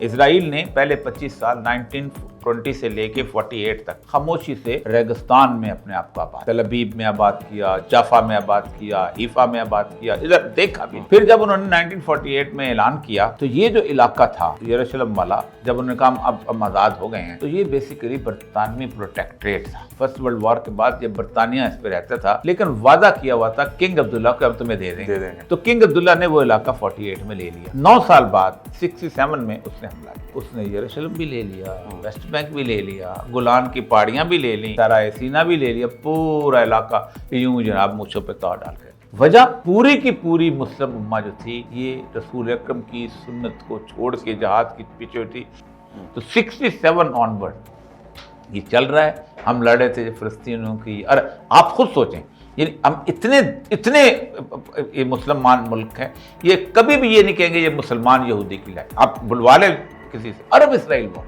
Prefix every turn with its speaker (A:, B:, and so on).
A: اسرائیل نے پہلے 25 سال 1920 سے لے کے 48 تک خاموشی سے ریگستان میں اپنے آپ کو آباد، تل ابیب میں آباد کیا، جافا میں آباد کیا، حیفا میں آباد کیا، ادھر دیکھا بھی۔ پھر جب انہوں نے 1948 میں اعلان کیا تو یہ جو علاقہ تھا یروشلم والا، جب انہوں نے کہا اب ہم آزاد ہو گئے ہیں، تو یہ بیسیکلی برطانوی پروٹیکٹریٹ تھا۔ فرسٹ ورلڈ وار کے بعد جب برطانیہ اس پہ رہتا تھا، لیکن وعدہ کیا ہوا تھا کنگ عبداللہ کو ہم تمہیں دے دیں گے، تو کنگ عبداللہ نے وہ علاقہ 48 میں لے لیا۔ 9 سال بعد 67 میں اس نے حملہ کیا، اس نے یروشلم بھی لے لیا، ویسٹ بینک بھی لے لیا، گولان کی پہاڑیاں بھی لے لیں، سرائے سینا بھی لے لیا، پورا علاقہ یوں جناب مونچھوں پہ تاؤ ڈال کے۔ وجہ پوری کی پوری مسلم امہ جو تھی یہ رسول اکرم کی سنت کو چھوڑ کے جہاد کی پیچھے تھی۔ تو 67 آنورڈ یہ چل رہا ہے۔ ہم لڑے تھے فلسطینیوں کی، اور آپ خود سوچیں، یعنی ہم اتنے یہ مسلمان ملک ہیں، یہ کبھی بھی یہ نہیں کہیں گے یہ مسلمان یہودی کی لڑائی۔ آپ بلوا لیں کسی سے، عرب اسرائیل میں